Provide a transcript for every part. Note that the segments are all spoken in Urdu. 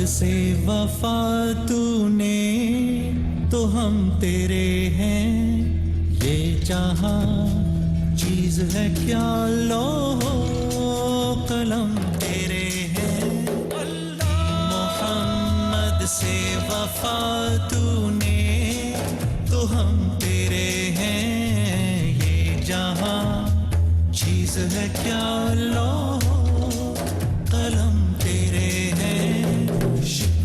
سے وفا تو نے تو ہم تیرے ہیں، یہ جہاں چیز ہے کیا لوح قلم تیرے ہیں، محمد سے وفا تو نے تو ہم تیرے ہیں، یہ جہاں چیز ہے کیا لوح قلم تیرے ہیں۔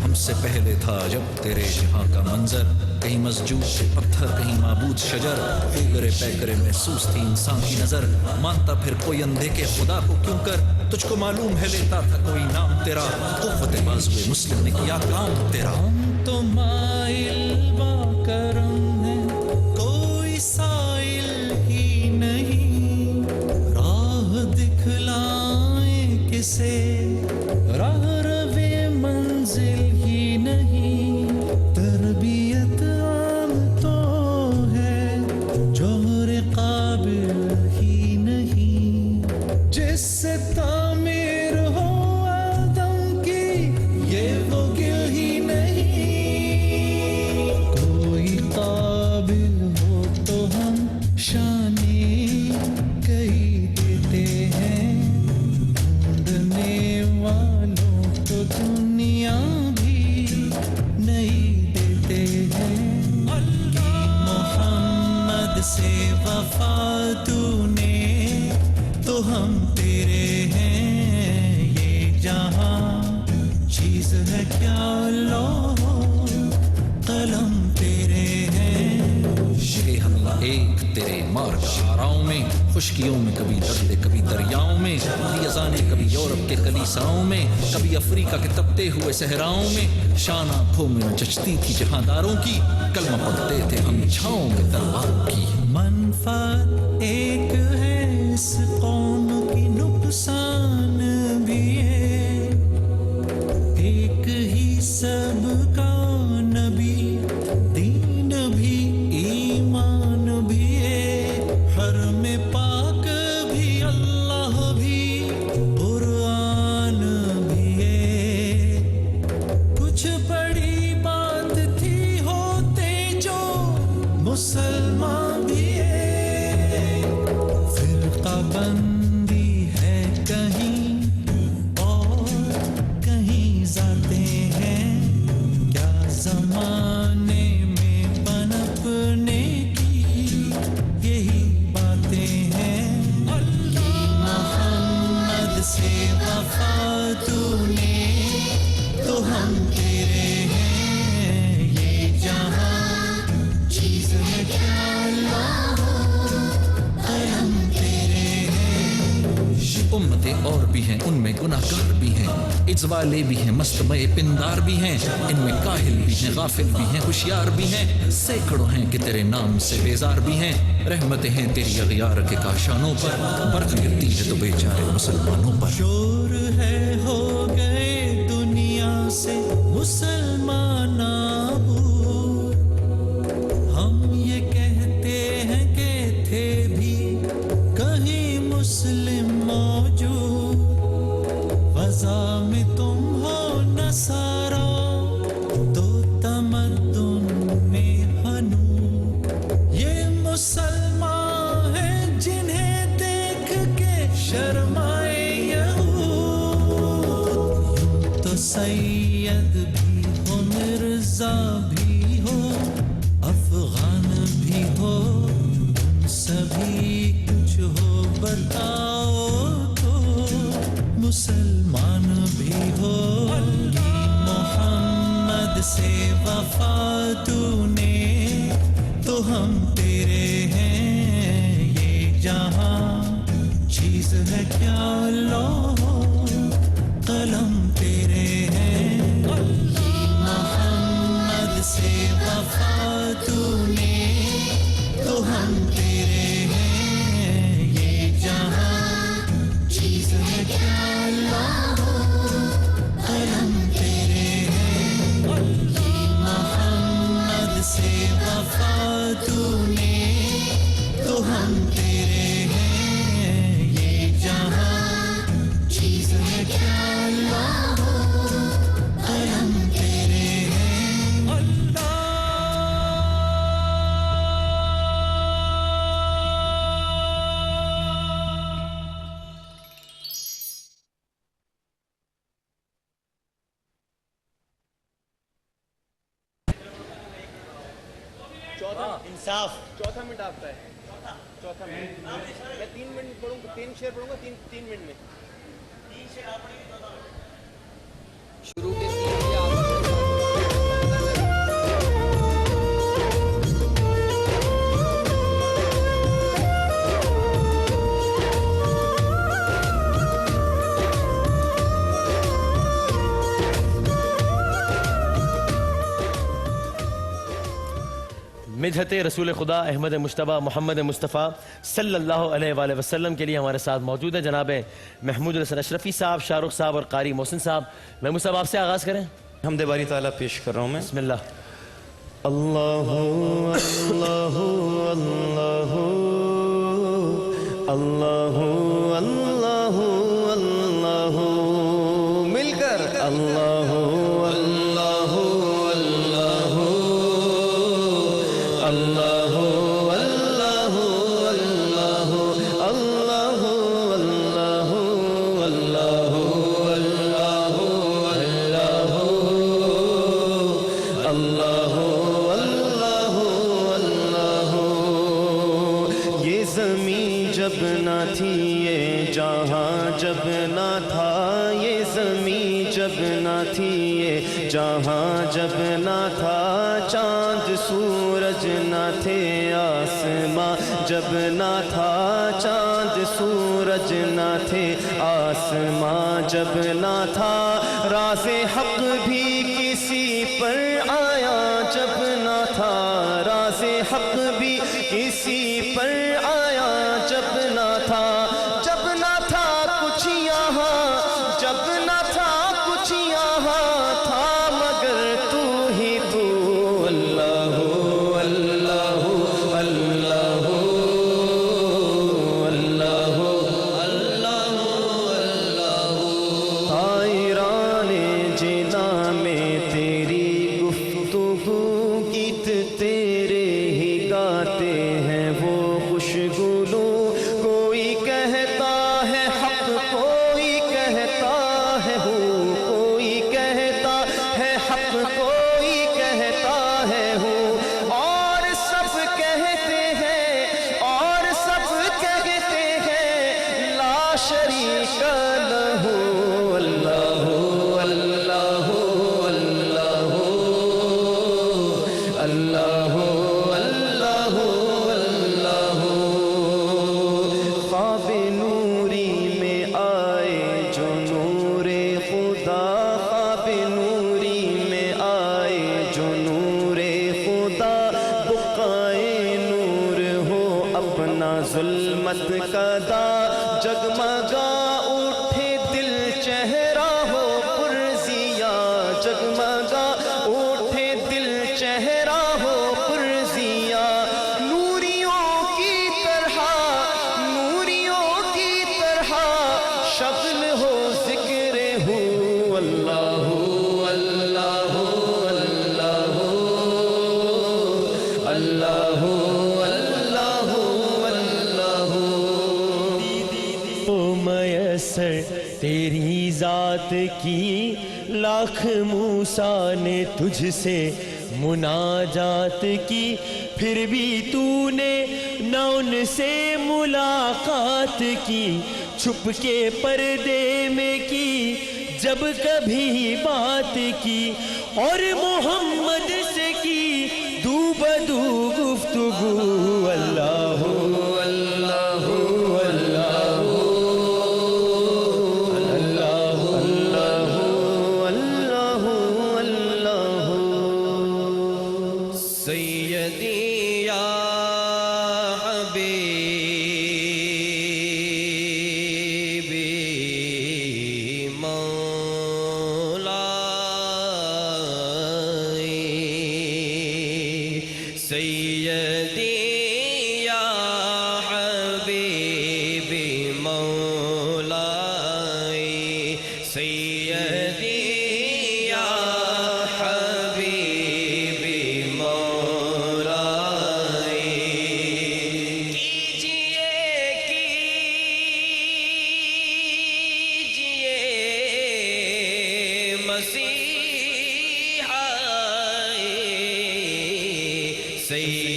ہم سے پہلے تھا جب تیرے جہاں کا منظر، کہیں مسجود سے پتھر کہیں معبود شجر، پیگرے پیکرے محسوس تھی انسان کی نظر، مانتا پھر کوئی اندھے کے خدا کو کیوں کر، تجھ کو معلوم ہے لیتا تھا کوئی نام تیرا، قوت بازوئے مسلم نے کیا کام تیرا۔ ہم تو مائل با کرم ہے، کوئی سائل ہی نہیں، راہ دکھلائیں کسے، راہ روے منزل ہی نہیں، تربیت عام تو ہے جوہر قابل ہی نہیں، جس سے تعمیر ہو آدم کی یہ وہ گل ہی نہیں، کوئی قابل ہو تو ہم شانی کہی دیتے ہیں، ڈھونڈنے والوں کو دنیا بھی نہیں دیتے ہیں، محمد سے وفا تو نے تو ہم تیرے ہیں، یہ جہاں چیز ہے کیا لوح قلم تیرے ہیں۔ یہ حملہ ایک تیرے مار کا آراؤں میں، خشکیوں میں کبھی درد کبھی دریاؤں میں، کبھی اذانیں کبھی یورپ کے کلیساؤں میں، کبھی افریقہ کے تپتے ہوئے صحراؤں میں، شان آنکھوں میں نچچتی تھی جہانداروں کی، کلمہ پڑھتے تھے ہم چھاؤں میں تلواروں کی۔ منفعت ایک ہے اس قوم کی، نقصان بھی ہے ایک ہی، سب کا نبی، دین بھی ایمان بھی ہے، حرم پاک بھی اللہ بھی قرآن بھی ہے، کچھ بڑی بات تھی ہوتے جو مسلمان بھی ہے، فرقہ بندی ہے کہیں اور کہیں ذاتیں ہیں، کیا زمانے میں پنپنے کی یہی باتیں ہیں، محمد سے وفا تو نے تو ہم تیرے ہیں، یہ جہاں چیز ہے کیا لوح قلم تیرے ہیں۔ امتیں اور بھی ہیں ان میں گناہ گار بھی ہیں، عز والے بھی ہیں مستمع پندار بھی ہیں، ان میں کاہل بھی ہیں غافل بھی ہیں ہوشیار بھی ہیں، سینکڑوں ہیں کہ تیرے نام سے بیزار بھی ہیں، رحمتیں ہیں تیری اغیار کے کاشانوں پر، برق گرتی ہے تو بیچارے مسلمانوں پر۔ شور ہے ہو گئے دنیا سے مسلمان نابود، ہم یہ کہتے ہیں کہ تھے بھی کہیں مسلم موجود، فضا میں تم ہو نصارا تو تمدن میں ہنود، یہ مسلمان ہیں جنہیں دیکھ کے شرمائے یہود، تو سید بھی ہو مرزا بھی ہو افغان بھی ہو، تم سبھی کچھ ہو بتاؤ تو مسلمان بھی ہو، محمد سے وفا تو نے تو ہم تیرے ہیں، یہ جہاں چیز ہے کیا لوح قلم تیرے ہیں، محمد سے وفا تو نے تو ہم تیرے ہیں، یہ جہاں چیز ہے کیا لوح قلم تیرے ہیں، محمد سے وفا تو نے تو ہم تیرے ہیں، یہ جہاں چیز انصاف. چوتھا منٹ آپ کا ہے. چوتھا منٹ. میں 3 منٹ پڑھوں گا, 3 شعر پڑھوں گا 3 منٹ میں. 3 شعر آپ پڑھیں گے. شروع کے 3 یا مدحت رسول خدا احمد مجتبیٰ محمد مصطفیٰ صلی اللہ علیہ وآلہ وسلم کے لیے ہمارے ساتھ موجود ہیں جناب محمود الحسن اشرفی صاحب, شاہ رخ صاحب اور قاری محسن صاحب. محمود صاحب آپ سے آغاز کریں. حمد باری تعالیٰ پیش کر رہا ہوں میں. بسم اللہ. اللہ اللہ اللہ اللہ اللہ اللہ مل کر اللہ اللہ اللہ اللہ اللہ اللہ اللہ اللہ اللہ اللہ اللہ. یہ زمین جب نہ تھی یہ جہاں جب نہ تھا, یہ زمین جب نہ تھی یہ جہاں جب نہ تھا, چاند سورج نہ تھے آسماں جب نہ تھا, چاند سورج نہ تھے آسماں جب نہ تھا, راز حق بھی کسی پر آیا جب نہ تھا, راز حق بھی کسی پر آیا جب نہ تھا, جب نہ تھا کچھ یہاں, جب نہ تھا کچھ یہاں تھا مگر تو ہی تو. اللہ اللہ اللہ اللہ اللہ طائران جنا میں تیری گفتگو, گیت تیرے ہی گاتے ہیں وہ خوشگلو. کوئی کہتا ہے حق کوئی کہتا ہے ہو, کوئی کہتا ہے حق کوئی کہتا ہے ہو, اور سب کہتے ہیں, اور سب کہتے ہیں لا شریک لہ. اللہ اللہ اللہ اللہ اللہ اللہ. خواب نوری میں آئے جو نور خدا, خواب نوری میں آئے جو نور خدا, بقائے نور ہو اپنا ظلمت کدا, جگمگا اٹھے دل چہرہ ہو پرزیا, جگمگا اٹھے دل چہرہ ہو پرزیا. نوریوں کی طرح, نوریوں کی طرح شغل ہو ذکر ہو. اللہ اللہ اللہ اللہ اللہ اللہ. تو میسر تیری ذات کی, لاکھ موسیٰ نے تجھ سے مناجات کی, پھر بھی تو نے نہ ان سے ملاقات کی, چھپ کے پردے میں کی جب کبھی بات کی, اور محمد سے کی دو بدو گفتگو. اللہ اللہ اللہ اللہ اللہ اللہ. سیدی یا حبیبی مولائی, سیدی یا حبیبی مولائی, سیدی یا حبیبی مولائی. کیجئے مسیحائی, سیدی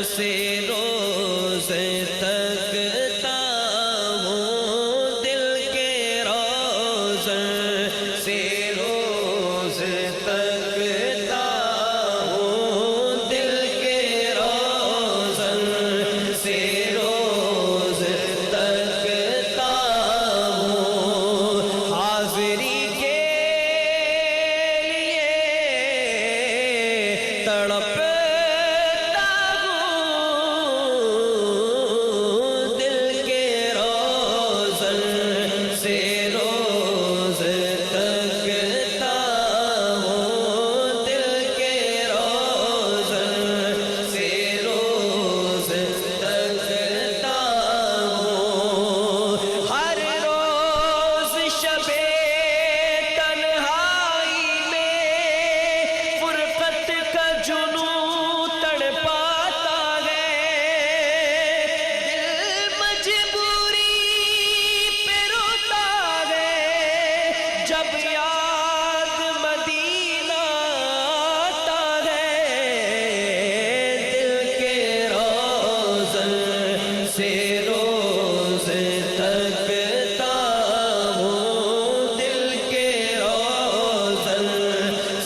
سے روز تکتا ہوں دل کے روزن سے روز تکتا ہوں دل کے روزن سے روز تکتا ہوں حاضری کے لیے تڑپتا ہوں دل کے روزن سے روز تکتا ہوں دل کے روزن سے روز تکتا ہوں ہر روز شب تنہائی میں فرقت کا جنون تڑپاتا ہے دل مجبوری پہ روتا ہے جب یاد مدینہ آتا ہے دل کے روزن سے روز تکتا ہوں دل کے روزن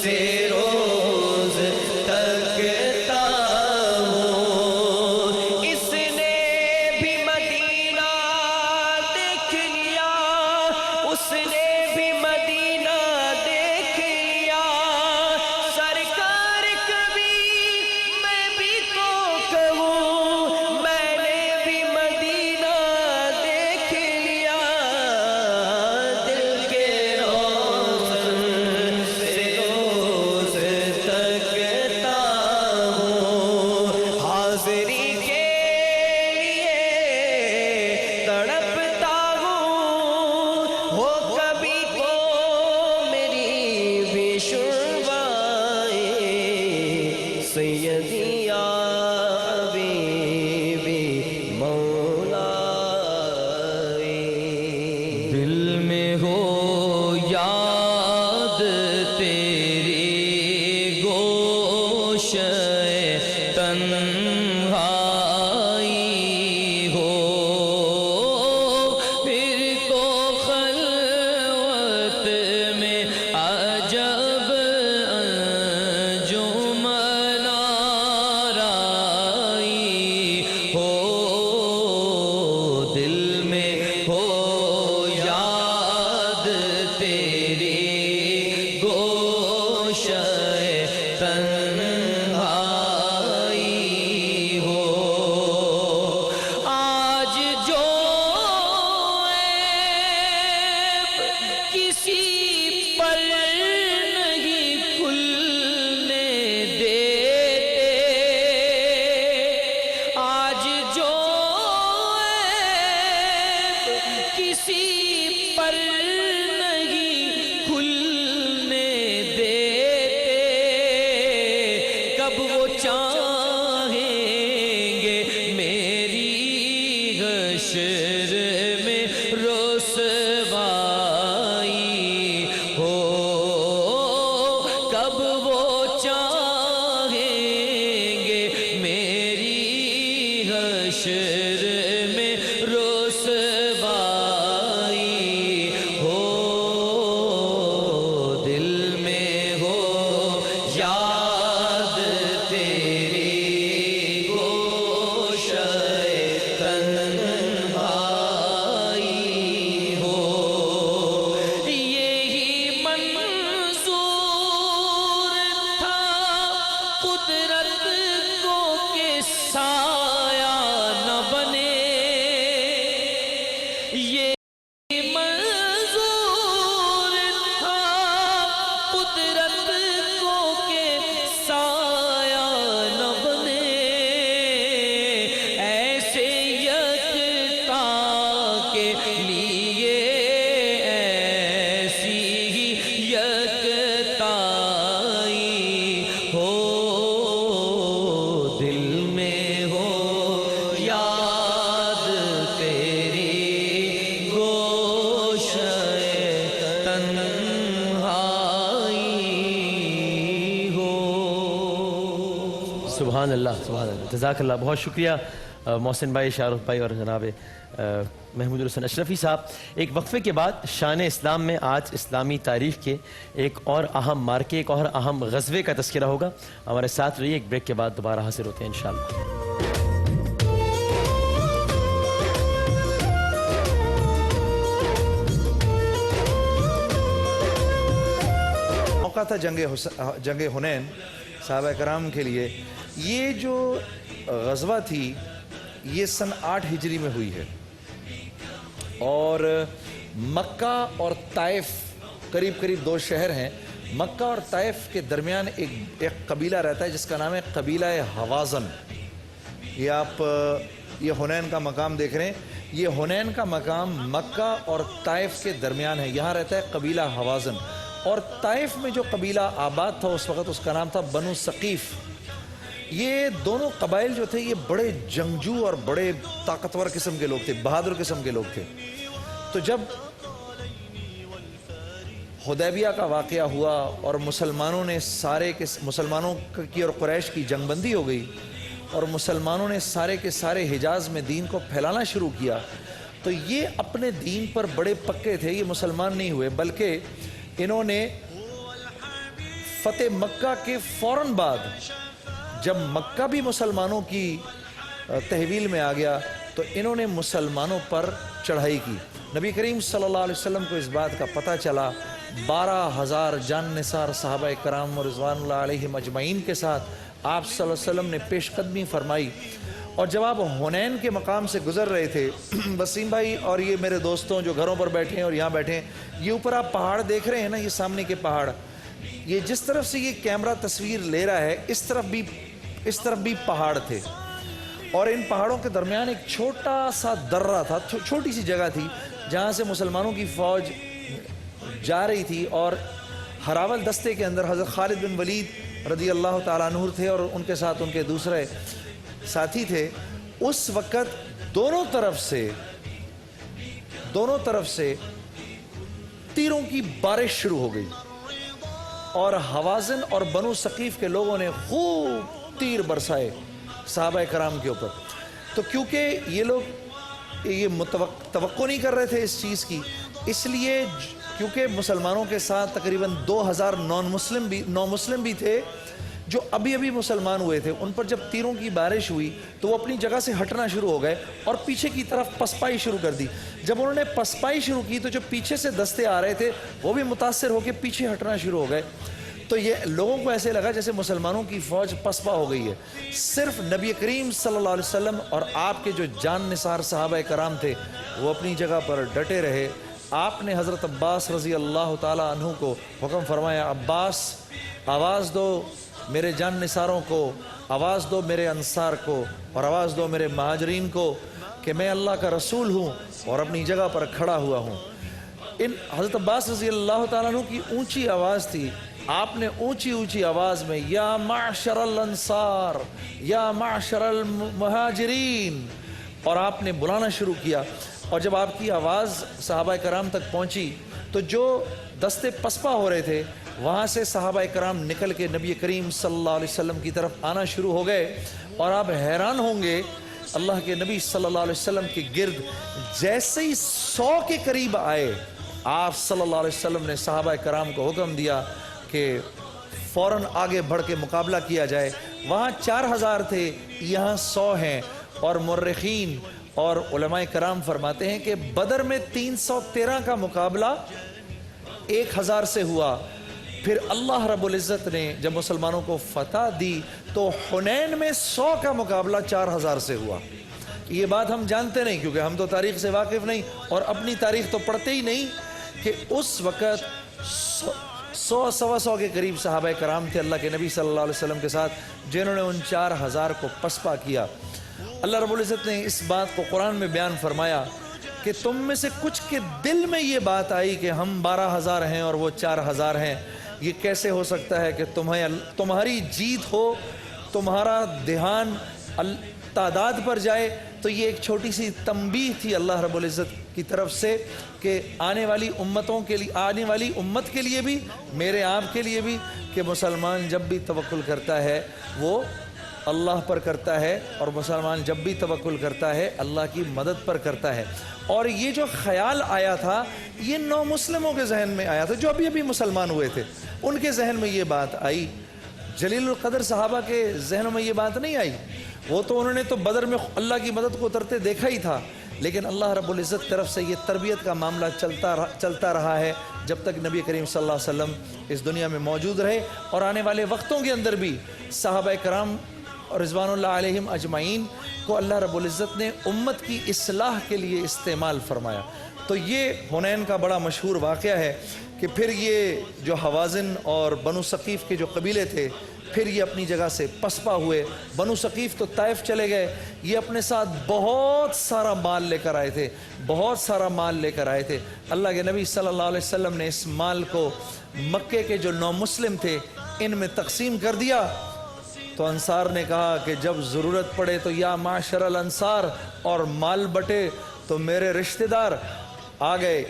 سے روز تکتا ہوں اس نے بھی مدینہ دیکھ لیا اس نے بھی مدینہ دیکھ لیا سرکار کبھی میں بھی تو کہوں میں نے بھی مدینہ دیکھ لیا دل کے روزن سے روز تکتا ہوں حاضری کے لیے تڑپتا ہوں ہو کبھی تو میری بھی شربائے سیدی یا حبیبی مولائے دل میں ہو یاد تیری گوشہ تنہائی ہو پھر تو خلوت میں عجب انجمن آرائی ہو دل میں ہو یاد تیری گوشہ تنہائی ہو آج جو عیب کسی پر نہیں کھلنے دیتے آج جو عیب کسی پر نہیں کھلنے دیتے کب وہ چاہیں گے میری حشر میں رسوائی ہو کب وہ چاہیں گے میری حشر میں رسوائی ہو دل میں ہو یاد تیری گوشہ تنہائی ہو یہی منظور تھا قدرت کو کہ سایہ نہ بنے اللہ سبحان اللہ، جزاک اللہ، بہت شکریہ محسن بھائی، شاہ رخ بھائی اور جناب محمود الحسن اشرفی صاحب۔ ایک وقفے کے بعد شان اسلام میں آج اسلامی تاریخ کے ایک اور اہم مارکے، ایک اور اہم غزوے کا تذکرہ ہوگا۔ ہمارے ساتھ رہیے، ایک بریک کے بعد دوبارہ حاضر ہوتے ہیں انشاءاللہ۔ موقع تھا جنگ حنین صحابہ کرام کے لیے۔ یہ جو غزوہ تھی یہ سن 8 ہجری میں ہوئی ہے، اور مکہ اور طائف قریب قریب 2 شہر ہیں۔ مکہ اور طائف کے درمیان ایک قبیلہ رہتا ہے جس کا نام ہے قبیلہ حوازن۔ یہ آپ یہ حنین کا مقام دیکھ رہے ہیں، یہ حنین کا مقام مکہ اور طائف کے درمیان ہے، یہاں رہتا ہے قبیلہ حوازن۔ اور طائف میں جو قبیلہ آباد تھا اس وقت، اس کا نام تھا بنو ثقیف۔ یہ دونوں قبائل جو تھے یہ بڑے جنگجو اور بڑے طاقتور قسم کے لوگ تھے، بہادر قسم کے لوگ تھے۔ تو جب حدیبیہ کا واقعہ ہوا اور مسلمانوں کی اور قریش کی جنگ بندی ہو گئی، اور مسلمانوں نے سارے کے سارے حجاز میں دین کو پھیلانا شروع کیا، تو یہ اپنے دین پر بڑے پکے تھے۔ یہ مسلمان نہیں ہوئے، بلکہ انہوں نے فتح مکہ کے فوراً بعد جب مکہ بھی مسلمانوں کی تحویل میں آ گیا تو انہوں نے مسلمانوں پر چڑھائی کی۔ نبی کریم صلی اللہ علیہ وسلم کو اس بات کا پتہ چلا، 12,000 جان نثار صحابہ کرام اور رضوان اللہ علیہم اجمعین کے ساتھ آپ صلی اللہ علیہ وسلم نے پیش قدمی فرمائی۔ اور جب آپ حنین کے مقام سے گزر رہے تھے، وسیم بھائی اور یہ میرے دوستوں جو گھروں پر بیٹھے ہیں اور یہاں بیٹھے ہیں، یہ اوپر آپ پہاڑ دیکھ رہے ہیں نا، یہ سامنے کے پہاڑ، یہ جس طرف سے یہ کیمرہ تصویر لے رہا ہے اس طرف بھی پہاڑ تھے، اور ان پہاڑوں کے درمیان ایک چھوٹا سا درہ تھا، چھوٹی سی جگہ تھی جہاں سے مسلمانوں کی فوج جا رہی تھی، اور ہراول دستے کے اندر حضرت خالد بن ولید رضی اللہ تعالیٰ عنہ تھے اور ان کے ساتھ ان کے دوسرے ساتھی تھے۔ اس وقت دونوں طرف سے تیروں کی بارش شروع ہو گئی، اور حوازن اور بنو ثقیف کے لوگوں نے خوب تیر برسائے صحابہ کرام کے اوپر۔ تو کیونکہ یہ لوگ یہ توقع نہیں کر رہے تھے اس چیز کی، اس لیے کیونکہ مسلمانوں کے ساتھ تقریباً 2,000 نو مسلم بھی تھے جو ابھی مسلمان ہوئے تھے، ان پر جب تیروں کی بارش ہوئی تو وہ اپنی جگہ سے ہٹنا شروع ہو گئے اور پیچھے کی طرف پسپائی شروع کر دی۔ جب انہوں نے پسپائی شروع کی تو جو پیچھے سے دستے آ رہے تھے وہ بھی متاثر ہو کے پیچھے ہٹنا شروع ہو گئے۔ تو یہ لوگوں کو ایسے لگا جیسے مسلمانوں کی فوج پسپا ہو گئی ہے۔ صرف نبی کریم صلی اللہ علیہ وسلم اور آپ کے جو جان نثار صحابہ کرام تھے وہ اپنی جگہ پر ڈٹے رہے۔ آپ نے حضرت عباس رضی اللہ تعالیٰ عنہ کو حکم فرمایا، عباس آواز دو میرے جان نثاروں کو، آواز دو میرے انصار کو، اور آواز دو میرے مہاجرین کو کہ میں اللہ کا رسول ہوں اور اپنی جگہ پر کھڑا ہوا ہوں۔ حضرت عباس رضی اللہ تعالیٰ عنہ کی اونچی آواز تھی، آپ نے اونچی آواز میں یا معشر الانصار یا معشر المہاجرین، اور آپ نے بلانا شروع کیا۔ اور جب آپ کی آواز صحابہ کرام تک پہنچی تو جو دستے پسپا ہو رہے تھے وہاں سے صحابہ کرام نکل کے نبی کریم صلی اللہ علیہ وسلم کی طرف آنا شروع ہو گئے، اور آپ حیران ہوں گے اللہ کے نبی صلی اللہ علیہ وسلم کے گرد جیسے ہی 100 کے قریب آئے، آپ صلی اللہ علیہ وسلم نے صحابہ کرام کو حکم دیا کہ فوراً آگے بڑھ کے مقابلہ کیا جائے۔ وہاں 4,000 تھے، یہاں 100 ہیں، اور مورخین اور علماء کرام فرماتے ہیں کہ بدر میں 313 کا مقابلہ 1,000 سے ہوا۔ پھر اللہ رب العزت نے جب مسلمانوں کو فتح دی تو حنین میں 100 کا مقابلہ 4,000 سے ہوا۔ یہ بات ہم جانتے نہیں کیونکہ ہم تو تاریخ سے واقف نہیں اور اپنی تاریخ تو پڑھتے ہی نہیں، کہ اس وقت 100 کے قریب صحابہ کرام تھے اللہ کے نبی صلی اللہ علیہ وسلم کے ساتھ، جنہوں نے ان 4,000 کو پسپا کیا۔ اللہ رب العزت نے اس بات کو قرآن میں بیان فرمایا کہ تم میں سے کچھ کے دل میں یہ بات آئی کہ ہم 12,000 ہیں اور وہ 4,000 ہیں، یہ کیسے ہو سکتا ہے کہ تمہاری جیت ہو، تمہارا دھیان تعداد پر جائے۔ تو یہ ایک چھوٹی سی تنبیہ تھی اللہ رب العزت کی طرف سے کہ آنے والی امت کے لیے بھی، میرے آپ کے لیے بھی، کہ مسلمان جب بھی توکل کرتا ہے وہ اللہ پر کرتا ہے اور مسلمان جب بھی توکل کرتا ہے اللہ کی مدد پر کرتا ہے. اور یہ جو خیال آیا تھا یہ نو مسلموں کے ذہن میں آیا تھا جو ابھی ابھی مسلمان ہوئے تھے, ان کے ذہن میں یہ بات آئی. جلیل القدر صحابہ کے ذہنوں میں یہ بات نہیں آئی, وہ تو انہوں نے تو بدر میں اللہ کی مدد کو اترتے دیکھا ہی تھا, لیکن اللہ رب العزت طرف سے یہ تربیت کا معاملہ چلتا رہا ہے جب تک نبی کریم صلی اللہ علیہ وسلم اس دنیا میں موجود رہے. اور آنے والے وقتوں کے اندر بھی صحابہ کرام رضوان اللہ علیہم اجمعین کو اللہ رب العزت نے امت کی اصلاح کے لیے استعمال فرمایا. تو یہ حنین کا بڑا مشہور واقعہ ہے کہ پھر یہ جو حوازن اور بنو ثقیف کے جو قبیلے تھے پھر یہ اپنی جگہ سے پسپا ہوئے. بنو ثقیف تو طائف چلے گئے, یہ اپنے ساتھ بہت سارا مال لے کر آئے تھے, بہت سارا مال لے کر آئے تھے. اللہ کے نبی صلی اللہ علیہ وسلم نے اس مال کو مکے کے جو نو مسلم تھے ان میں تقسیم کر دیا. تو انصار نے کہا کہ جب ضرورت پڑے تو یا معاشر الانصار, اور مال بٹے تو میرے رشتہ دار آ گئے.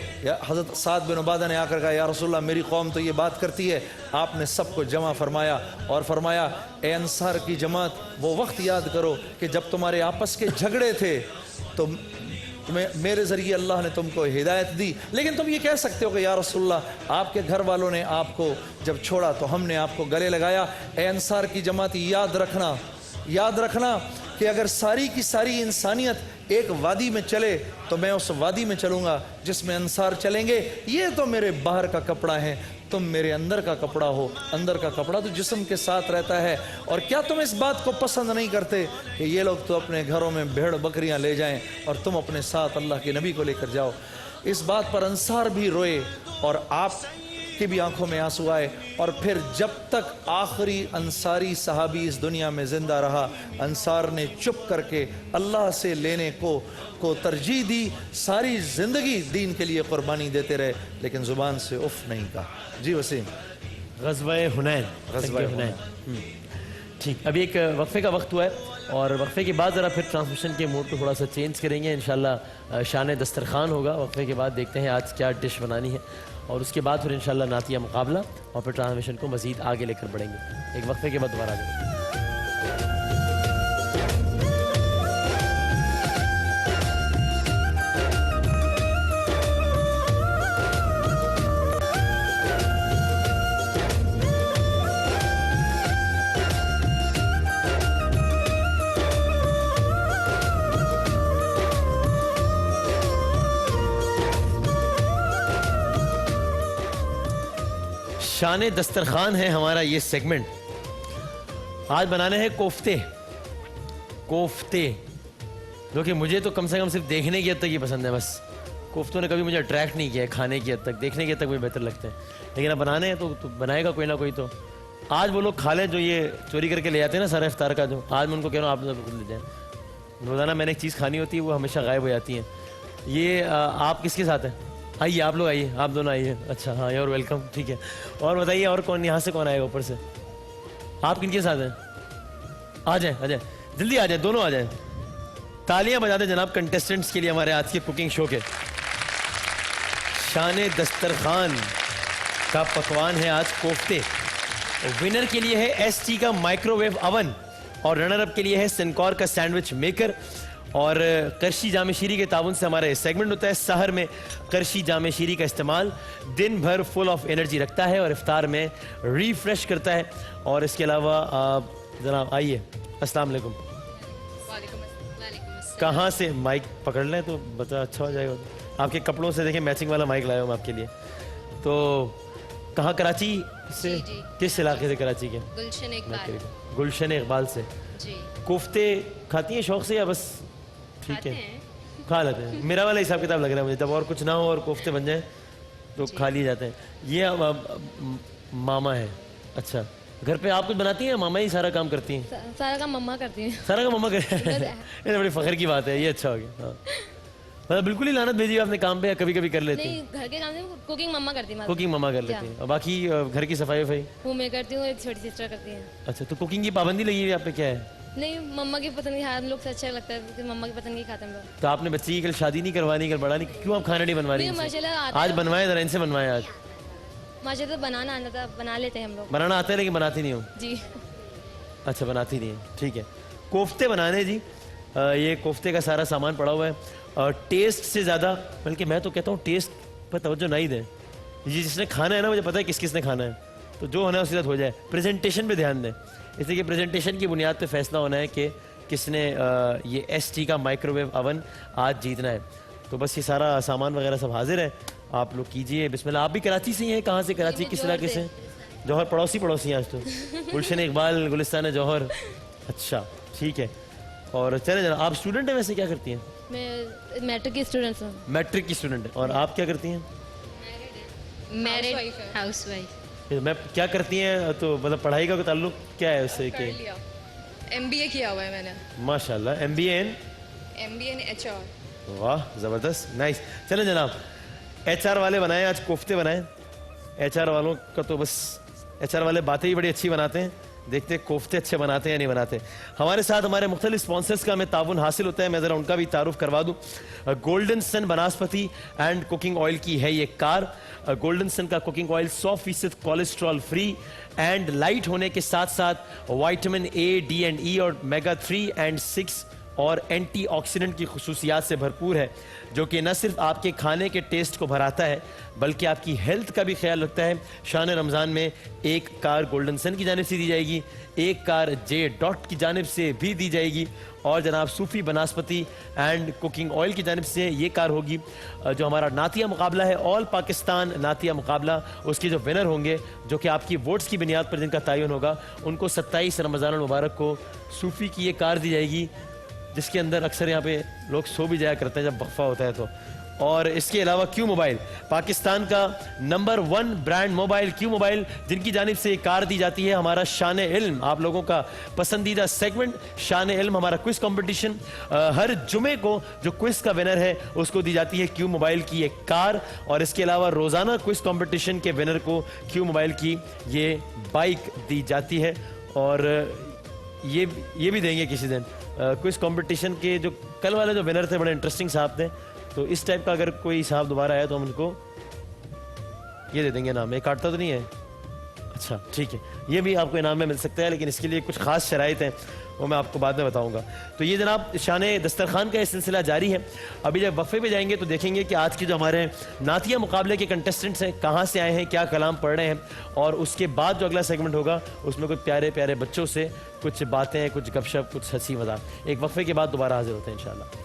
حضرت سعد بن عبادہ نے آ کر کہا یا رسول اللہ میری قوم تو یہ بات کرتی ہے. آپ نے سب کو جمع فرمایا اور فرمایا اے انصار کی جماعت وہ وقت یاد کرو کہ جب تمہارے آپس کے جھگڑے تھے تو میرے ذریعے اللہ نے تم کو ہدایت دی, لیکن تم یہ کہہ سکتے ہو کہ یا رسول اللہ آپ کے گھر والوں نے آپ کو جب چھوڑا تو ہم نے آپ کو گلے لگایا. اے انصار کی جماعت یاد رکھنا کہ اگر ساری کی ساری انسانیت ایک وادی میں چلے تو میں اس وادی میں چلوں گا جس میں انصار چلیں گے. یہ تو میرے باہر کا کپڑا ہے, تم میرے اندر کا کپڑا ہو. اندر کا کپڑا تو جسم کے ساتھ رہتا ہے. اور کیا تم اس بات کو پسند نہیں کرتے کہ یہ لوگ تو اپنے گھروں میں بھیڑ بکریاں لے جائیں اور تم اپنے ساتھ اللہ کے نبی کو لے کر جاؤ. اس بات پر انصار بھی روئے اور آپ کی بھی آنکھوں میں آنسو آئے. اور پھر جب تک آخری انصاری صحابی اس دنیا میں زندہ رہا انصار نے چپ کر کے اللہ سے لینے کو ترجیح دی. ساری زندگی دین کے لیے قربانی دیتے رہے لیکن زبان سے اف نہیں کہا. جی وسیم. غزوہ حنین. ٹھیک, ابھی ایک وقفے کا وقت ہوا ہے اور وقفے کے بعد ذرا پھر ٹرانسمیشن کے موڈ کو تھوڑا سا چینج کریں گے. انشاءاللہ شان دسترخوان ہوگا. وقفے کے بعد دیکھتے ہیں آج کیا ڈش بنانی ہے اور اس کے بعد پھر انشاءاللہ نعتیہ مقابلہ اور پھر ٹرانسمیشن کو مزید آگے لے کر بڑھیں گے. ایک وقفے کے بعد دوبارہ آ جائیں. شان دسترخوان ہے ہمارا یہ سیگمنٹ. آج بنانے ہیں کوفتے جو کہ مجھے تو کم سے کم صرف دیکھنے کی حد تک ہی پسند ہے. بس کوفتوں نے کبھی مجھے اٹریکٹ نہیں کیا ہے کھانے کی حد تک, دیکھنے کی حد تک مجھے بہتر لگتے ہیں. لیکن اب بنانے ہیں تو بنائے گا کوئی نہ کوئی. تو آج وہ لوگ کھا لیں جو یہ چوری کر کے لے جاتے ہیں نا سارا افطار کا. جو آج میں ان کو کہہ رہا ہوں آپ لوگ لے جائیں. روزانہ میں نے ایک چیز کھانی ہوتی ہے وہ ہمیشہ غائب ہو جاتی ہیں. یہ آپ کس کے ساتھ ہیں؟ آئیے آپ لوگ آئیے, آپ دونوں آئیے. اچھا ہاں یور ویلکم. ٹھیک ہے, اور بتائیے اور کون یہاں سے کون آئے گا اوپر سے؟ آپ کن کے ساتھ ہیں؟ آ جائیں جلدی آ جائیں, دونوں آ جائیں. تالیاں بجا دیں جناب کنٹیسٹنٹس کے لیے ہمارے آج کے کوکنگ شو کے. شان دسترخوان کا پکوان ہے آج کوفتے. ونر کے لیے ہے ایس ٹی کا مائکرو ویو اوون اور رنر اپ کے لیے ہے سنکور کا سینڈوچ میکر. اور کرشی جامع شیری کے تعاون سے ہمارا سیگمنٹ ہوتا ہے. سحر میں کرشی جامع شیری کا استعمال دن بھر فل آف انرجی رکھتا ہے اور افطار میں ریفریش کرتا ہے. اور اس کے علاوہ جناب آئیے. السلام علیکم. کہاں سے مائک پکڑ لیں تو بتا اچھا ہو جائے گا. آپ کے کپڑوں سے دیکھیں میچنگ والا مائک لایا ہوں آپ کے لیے. تو کہاں کراچی سے؟ کس علاقے سے کراچی کے؟ گلشن اقبال سے. کوفتے کھاتی ہیں شوق سے یا بس ٹھیک ہے کھا لیتے ہیں؟ میرا والا حساب کتاب لگ رہا ہے مجھے. جب اور کچھ نہ ہو اور کوفتے بن جائیں تو کھا لیے جاتے ہیں. یہ ماما ہے. اچھا, گھر پہ آپ کچھ بناتی ہیں؟ ماما ہی سارا کام کرتی ہیں؟ سارا کام مما کرتی ہیں. سارا کام مما کرتی ہیں. یہ بڑی فخر کی بات ہے. یہ اچھا ہو گیا. ہاں مطلب بالکل ہی لعنت بھیجی آپ نے کام پہ, کبھی کبھی کر لیتی ہیں؟ گھر کے کام سے کوکنگ مما کرتی ہیں. کوکنگ مما کر لیتی ہیں اور باقی گھر کی صفائی وفائی وہ میں کرتی ہوں, ایک چھوٹی سسٹر کرتی ہیں. اچھا, تو کوکنگ کی پابندی لگی ہوئی آپ پہ کیا ہے؟ نہیں, مما کی پسند کی ہم لوگ سے اچھا لگتا ہے کہ مما کی پسند کی کھاتے ہیں ہم لوگ. تو آپ نے بچی کی کل شادی نہیں کروانی, کل بڑا نہیں, کیوں آپ کھانا نہیں بنوا رہی ہیں؟ ماشاءاللہ آج بنوائیں ذرا, ان سے بنوائیں. آج ماشاءاللہ بنانا آتا تھا, بنا لیتے ہیں ہم لوگ. بنانا آتا ہے لیکن بناتی نہیں ہوں. جی اچھا بناتی نہیں ہے, ٹھیک ہے. کوفتے بنانے جی, یہ کوفتے کا سارا سامان پڑا ہوا ہے. ٹیسٹ سے زیادہ, بلکہ میں تو کہتا ہوں ٹیسٹ پر توجہ نہ ہی دیں. یہ جس نے کھانا ہے نا, مجھے پتا ہے کس کس نے کھانا ہے, تو جو ہونا ہے اس کے ساتھ ہو جائے. پریزنٹیشن پہ دھیان دیں, اس لیے کہ پریزنٹیشن کی بنیاد پہ فیصلہ ہونا ہے کہ کس نے یہ ST کا مائکرو ویو اوون آج جیتنا ہے. تو بس یہ سارا سامان وغیرہ سب حاضر ہے, آپ لوگ کیجئے بسم اللہ. آپ بھی کراچی سے ہی ہیں؟ کہاں سے کراچی, کس علاقے سے؟ جوہر. پڑوسی ہیں آج تو. گلشن اقبال, گلستان جوہر. اچھا ٹھیک ہے. اور چلے جناب, آپ اسٹوڈنٹ ہیں ویسے, کیا کرتی ہیں؟ میں میٹرک کی اسٹوڈنٹ ہوں. میٹرک کی اسٹوڈنٹ ہے. اور آپ کیا کرتی ہیں؟ Married house wife. میں کیا کرتی ہیں, تو مطلب پڑھائی کا کوئی تعلق کیا ہے اس سے؟ کہ MBA کیا ہوا ہے میں نے. ماشاء اللہ. MBA in HR. واہ زبردست, نائس. چلیں جناب, HR والے بنائیں آج کوفتے بنائیں. HR والوں کا تو بس, HR والے باتیں ہی بڑی اچھی بناتے ہیں, دیکھتے کوفتے اچھے بناتے ہیں یا نہیں بناتے. ہمارے ساتھ ہمارے مختلف اسپانسرز کا ہمیں تعاون حاصل ہوتا ہے, میں ذرا ان کا بھی تعارف کروا دوں. Golden sun vanaspati and cooking oil کی ہے یہ کار. گولڈن سن کا cooking oil 100% cholesterol free and light ہونے کے ساتھ ساتھ vitamin A, D and E اور میگا 3 and 6 اور اینٹی آکسیڈنٹ کی خصوصیات سے بھرپور ہے, جو کہ نہ صرف آپ کے کھانے کے ٹیسٹ کو بڑھاتا ہے بلکہ آپ کی ہیلتھ کا بھی خیال رکھتا ہے. شان رمضان میں ایک کار گولڈن سن کی جانب سے دی جائے گی, ایک کار جے ڈاٹ کی جانب سے بھی دی جائے گی, اور جناب صوفی بناسپتی اینڈ کوکنگ آئل کی جانب سے یہ کار ہوگی. جو ہمارا نعتیہ مقابلہ ہے, آل پاکستان نعتیہ مقابلہ, اس کے جو ونر ہوں گے, جو کہ آپ کی ووٹس کی بنیاد پر جن کا تعین ہوگا, ان کو 27 رمضان المبارک کو صوفی کی یہ کار دی جائے گی, جس کے اندر اکثر یہاں پہ لوگ سو بھی جایا کرتے ہیں جب وقفہ ہوتا ہے تو. اور اس کے علاوہ کیو موبائل, پاکستان کا نمبر 1 برانڈ موبائل کیو موبائل, جن کی جانب سے یہ کار دی جاتی ہے. ہمارا شان علم, آپ لوگوں کا پسندیدہ سیگمنٹ شان علم, ہمارا کوئز کمپٹیشن, ہر جمعے کو جو کوئز کا ونر ہے اس کو دی جاتی ہے کیو موبائل کی یہ کار. اور اس کے علاوہ روزانہ کوئز کمپٹیشن کے ونر کو کیو موبائل کی یہ بائک دی جاتی ہے. اور یہ بھی دیں گے کسی دن. کوئز کمپٹیشن کے جو کل والے جو ونر تھے بڑے انٹرسٹنگ صاحب تھے, تو اس ٹائپ کا اگر کوئی صاحب دوبارہ آیا تو ہم ان کو یہ دے دیں گے انعام. یہ کاٹتا تو نہیں ہے؟ اچھا ٹھیک ہے, یہ بھی آپ کو انعام میں مل سکتا ہے, لیکن اس کے لیے کچھ خاص شرائط ہیں, وہ میں آپ کو بعد میں بتاؤں گا. تو یہ جناب شان دسترخوان کا یہ سلسلہ جاری ہے. ابھی جب وقفے پہ جائیں گے تو دیکھیں گے کہ آج کے جو ہمارے نعتیہ مقابلے کے کنٹسٹنٹس ہیں کہاں سے آئے ہیں, کیا کلام پڑھ رہے ہیں, اور اس کے بعد جو اگلا سیگمنٹ ہوگا اس میں کچھ پیارے پیارے بچوں سے کچھ باتیں, کچھ گپ شپ, کچھ ہنسی مذاق. ایک وقفے کے بعد دوبارہ حاضر ہوتے ہیں انشاءاللہ.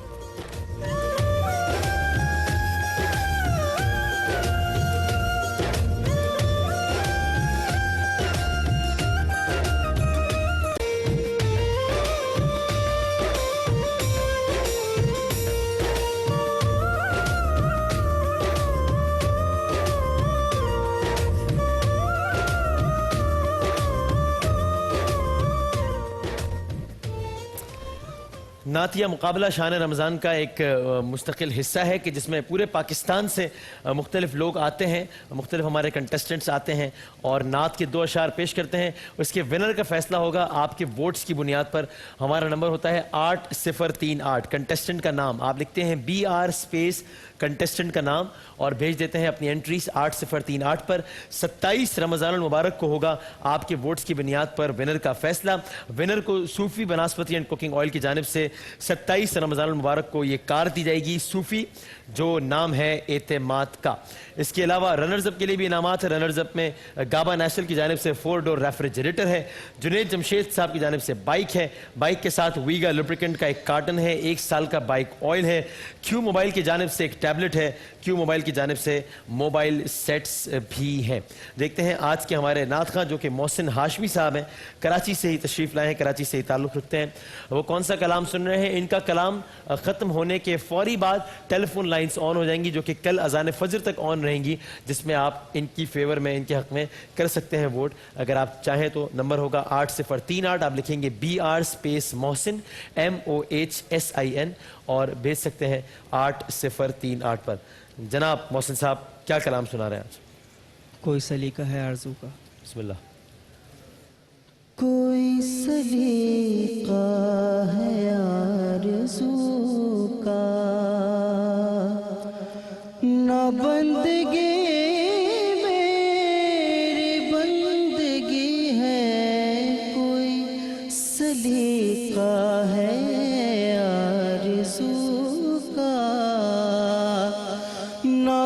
نعتیہ مقابلہ شان رمضان کا ایک مستقل حصہ ہے کہ جس میں پورے پاکستان سے مختلف لوگ آتے ہیں, مختلف ہمارے کنٹسٹنٹس آتے ہیں اور نعت کے 2 اشعار پیش کرتے ہیں. اس کے ونر کا فیصلہ ہوگا آپ کے ووٹس کی بنیاد پر. ہمارا نمبر ہوتا ہے 8038. کنٹسٹنٹ کا نام آپ لکھتے ہیں BR اسپیس کنٹسٹنٹ کا نام اور بھیج دیتے ہیں اپنی انٹریز 8038 پر. 27 رمضان المبارک کو ہوگا آپ کے ووٹس کی بنیاد پر ونر کا فیصلہ. ونر کو صوفی بناسپتی اینڈ کوکنگ آئل کی جانب سے 27 رمضان المبارک کو یہ کار دی جائے گی صوفی, جو نام ہے اعتماد کا. اس کے علاوہ رنرز اپ کے لیے بھی انعامات ہیں. رنرز اپ میں گابا نیشنل کی جانب سے 4 ڈور ریفریجریٹر ہے. جنید جمشید صاحب کی جانب سے بائک ہے. بائک کے ساتھ ویگا لوبریکنٹ کا ایک کارٹن ہے. 1 سال کا بائک آئل ہے. کیو موبائل کی جانب سے ایک ٹیبلٹ ہے. کیو موبائل کی جانب سے موبائل سیٹس بھی ہیں. دیکھتے ہیں آج کے ہمارے نعت خواں جو کہ محسن ہاشمی صاحب ہیں, کراچی سے ہی تشریف لائے ہیں, کراچی سے ہی تعلق رکھتے ہیں, وہ کون سا کلام سن رہے ہیں. ان کا کلام ختم ہونے کے فوری بعد ٹیلی فون لائنز آن ہو جائیں گی جو کہ کل اذان فجر تک آن رہیں گی, جس میں آپ ان کی فیور میں, ان کے حق میں کر سکتے ہیں ووٹ. اگر آپ چاہیں تو نمبر ہوگا 8038. آپ لکھیں گے BR اسپیس محسن MOHSIN اور بھیج سکتے ہیں 8038 پر. جناب محسن صاحب کیا کلام سنا رہے ہیں آج؟ کوئی سلیقہ ہے آرزو کا. بسم اللہ. کوئی سلیقہ ہے آرزو کا, نہ بندگی میری بندگی ہے, کوئی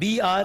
BR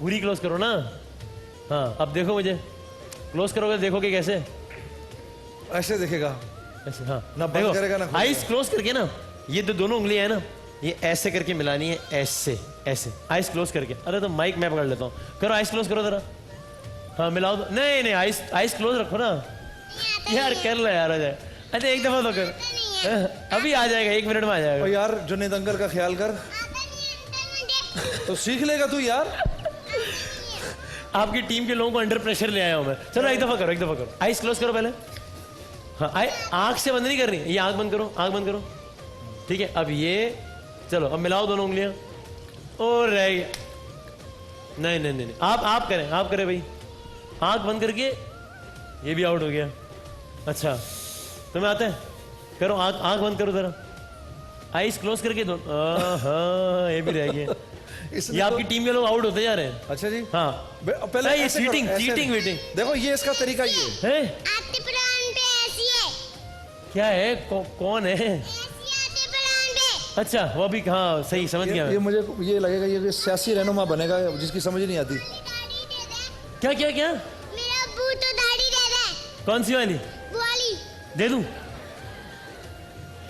پوری کلوز کرو نا. ہاں اب دیکھو مجھے, کلوز کرو گے دیکھو گے کیسے, ایسے دیکھے گا ایسے. ہاں نہ بند کرے گا نہ آئیز کلوز کر کے نا, یہ دونوں انگلیاں ہیں نا, یہ ایسے کر کے ملانی ہے, ایسے ایسے آئیز کلوز کر کے. ارے تو مائک میں پکڑ لیتا ہوں, کرو آئیز کلوز کرو ذرا. ہاں ملاؤ, نہیں نہیں آئیز کلوز رکھو نا یار, کر لو یار, آ جائے. اچھا ایک دفعہ تو کر, ابھی آ جائے گا, 1 منٹ میں آ جائے گا. یار جنید انکل کا خیال کر, تو سیکھ لے گا تو یار. آپ کی ٹیم کے لوگوں کو انڈر پریشر لے آیا ہوں میں. چلو ایک دفعہ کرو, ایک دفعہ کرو, آئیز کلوز کرو پہلے. ہاں آنکھ سے بند نہیں کرنی, یہ آنکھ بند کرو, آنکھ بند کرو, ٹھیک ہے. اب یہ چلو اب ملاؤ دونوں انگلیاں, اور رہ گیا. نہیں نہیں نہیں, آپ کریں, آپ کریں بھائی, آنکھ بند کر کے. یہ بھی آؤٹ ہو گیا. اچھا تمہیں آتا ہے, کرو آنکھ بند کرو ذرا, آئیز کلوز کر کے دو. ہاں یہ بھی رہ گیا. یہ آپ کی ٹیم کے لوگ آؤٹ ہوتے جا رہے ہیں. اچھا جی, ہاں پہلے یہ چیٹنگ ویٹنگ. دیکھو یہ اس کا طریقہ یہ ہے. آتے پران پہ ایسی ہے, کیا ہے, کون ہے؟ ایسی آتے پران پہ. اچھا وہ بھی, ہاں صحیح سمجھ گیا. یہ مجھے یہ لگے گا یہ سیاسی رہنما بنے گا جس کی سمجھ نہیں آتی. کیا کیا کیا, میرا ابو تو داڑھی دے دے. کون سی والی وہ والی. دے دوں,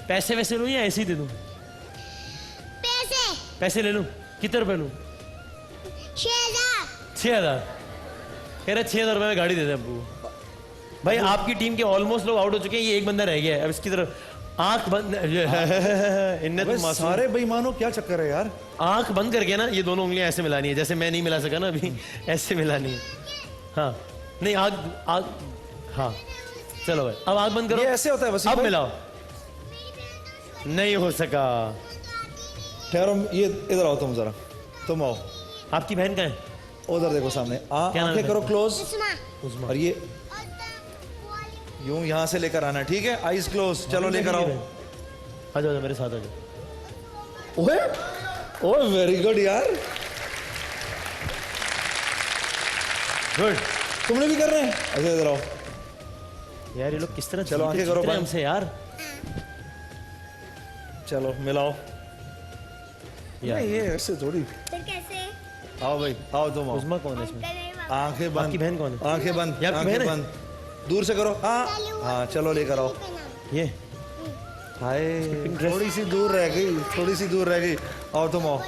پیسے ویسے لوں یا ایسے ہی دے دوں؟ پیسے لے لوں, کتنے روپے لوں؟ 6000. کہہ رہے 6000 روپے میں گاڑی دے دیں ابو. بھائی آپ کی ٹیم کے آلموسٹ لوگ آؤٹ ہو چکے ہیں, یہ ایک بندہ رہ گیا ہے. اب اس کی طرف آنکھ بند, سارے بےایمانوں کیا چکر ہے یار. آنکھ بند کر کے نا یہ دونوں انگلیاں ایسے ملانی ہے, جیسے میں نہیں ملا سکا نا ابھی, ایسے ملانی ہے. ہاں نہیں آنکھ, ہاں چلو بھائی اب آنکھ بند کرو. یہ ایسے ہوتا ہے وسیم اب بھائی؟ ملاؤ, نہیں ہو سکا. ٹھہرو, یہ ادھر آؤ تم ذرا, تم آؤ. آپ کی بہن کہاں ہے؟ ادھر دیکھو سامنے, کیا نام آنکھیں ہے؟ کرو کلوز, عثمان. اور یہ یوں یہاں سے لے کر آنا, ٹھیک ہے, آئیز کلوز. چلو لے کر آؤ. آ جاؤ میرے ساتھ, آ جاؤ. اوہ ویری گڈ یار, گڈ. تم نے بھی کر رہے ہیں. اچھا ادھر آؤ یار یہ لوگ کس طرح چلو آنکھیں کرو ہم بند. سے یار. چلو ملاؤ. یار یہ ایسے تھوڑی. پھر کیسے؟ آؤ بھائی, آؤ تم آؤ. عظما کون ہے اس میں؟ آنکھیں آپ بند, کی بہن کون ہے؟ آنکھیں بند, یہ آپ کی آنکھیں بہن ہے؟ بند. دور سے کرو. ہاں ہاں چلو لے کر آؤ. یہ ہائے تھوڑی سی دور رہ گئی, تھوڑی سی دور رہ گئی. آؤ تم آؤ.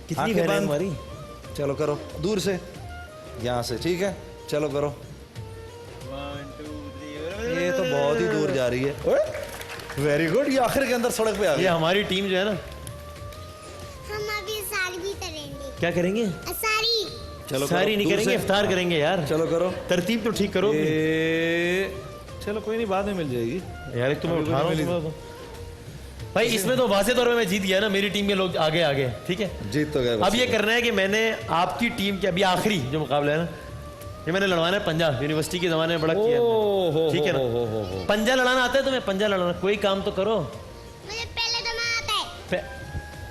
کتنی آنکھیں بہن ہے بند. ہماری؟ چلو کرو دور سے, یہاں سے, ٹھیک ہے. چلو کرو. یہ تو بہت ہی دور جا رہی ہے. ویری گڈ, یہ آخر کے اندر سڑک پہ آ گئی. یہ ہماری ٹیم جو ہے نا, ہم ابھی ساری بھی کریں گے. کیا کریں گے؟ ساری. چلو ساری نہیں کریں گے, افطار کریں گے یار. چلو کرو. ترتیب تو ٹھیک کرو. چلو کوئی نہیں, بعد میں مل جائے گی یار ایک تو میں اٹھا رہا ہوں بھائی. اس میں تو واضح طور پہ میں جیت گیا نا, میری ٹیم کے لوگ آگے آگے, ٹھیک ہے. جیت تو گئے. اب یہ کرنا ہے کہ میں نے آپ کی ٹیم کے ابھی آخری جو مقابلہ ہے نا, یہ میں نے لڑوانا ہے پنجہ. یونیورسٹی کے زمانے میں بڑا کیا ہے, ٹھیک ہے نا. پنجہ لڑانا آتا ہے تمہیں؟ پنجہ لڑانا کوئی کام تو کرو. مجھے پہلے دماغ آتا ہے.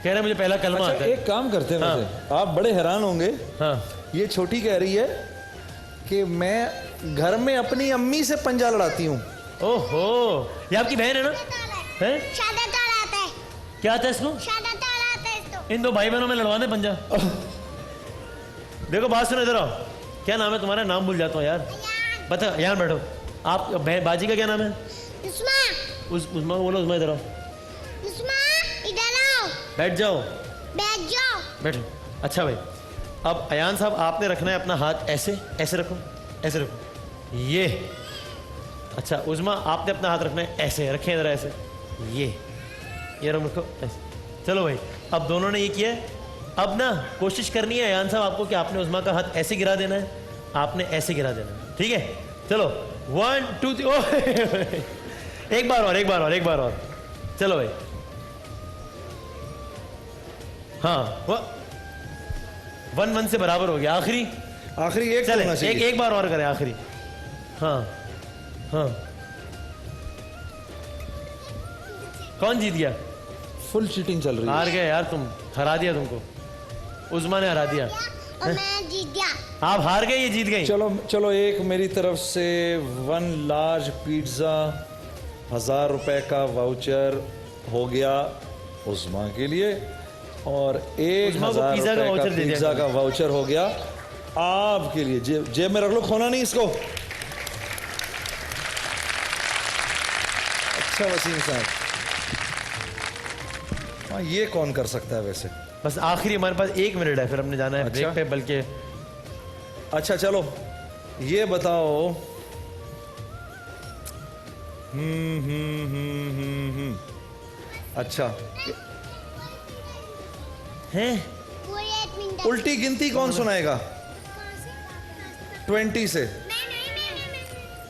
کہہ رہے مجھے پہلا کلمہ آتا ہے. ایک کام کرتے ہیں, ویسے آپ بڑے حیران ہوں گے. ہاں یہ چھوٹی کہہ رہی ہے کہ میں گھر میں اپنی امی سے پنجہ لڑاتی ہوں. اوہو, یہ آپ کی بہن ہے نا؟ شادہ تاڑا آتا ہے. کیا آتا ہے اس کو؟ شادہ تاڑا آتا ہے اس کو. ان دو بھائی بہنوں میں لڑوانا ہے پنجہ. دیکھو بات سنو, ادھر آؤ. کیا نام ہے تمہارا؟ نام بھول جاتا ہوں یار. بتا, یہاں بیٹھو. آپ باجی کا کیا نام ہے؟ عثما. بولو عثما, ادھر آؤ. عثمان ادھر آؤ. بیٹھ جاؤ. بیٹھ جاؤ. بیٹھو. اچھا بھائی, اب ایان صاحب آپ نے رکھنا ہے اپنا ہاتھ ایسے, ایسے رکھو, ایسے رکھو, یہ. اچھا عظما آپ نے اپنا ہاتھ رکھنا ہے ایسے, رکھیں ذرا ایسے, یہ رکھو ایسے. چلو بھائی, اب دونوں نے یہ کیا ہے. اب نا کوشش کرنی ہے ایان صاحب آپ کو کہ آپ نے عظما کا ہاتھ ایسے گرا دینا ہے, آپ نے ایسے گرا دینا ہے, ٹھیک ہے. چلو 1 2 3. ایک بار اور, ایک بار اور, ایک بار اور. چلو بھائی. ہاں 1-1 سے برابر ہو گیا. آخری ایک چلے, ایک بار اور کریں آخری. ہاں ہاں, کون جیت گیا؟ فل چیٹنگ چل رہی ہے. ہار گئے یار تم, ہرا دیا تم کو, عظما نے ہرا دیا. اور میں جیت گیا. آپ ہار گئے, یہ جیت گئی. چلو ایک میری طرف سے 1 لارج پیزا 1000 روپے کا واؤچر ہو گیا عظما کے لیے, اور 1000 روپے کا پیزا کا واؤچر ہو گیا آپ کے لیے جیب میں رکھ لو, کھونا نہیں اس کو. اچھا وسیم صاحب, ہاں یہ کون کر سکتا ہے ویسے؟ بس آخری ہمارے پاس 1 منٹ ہے, پھر ہم نے جانا ہے بریک پہ. بلکہ اچھا چلو یہ بتاؤ, اچھا ہیں الٹی گنتی کون سنائے گا 20 سے؟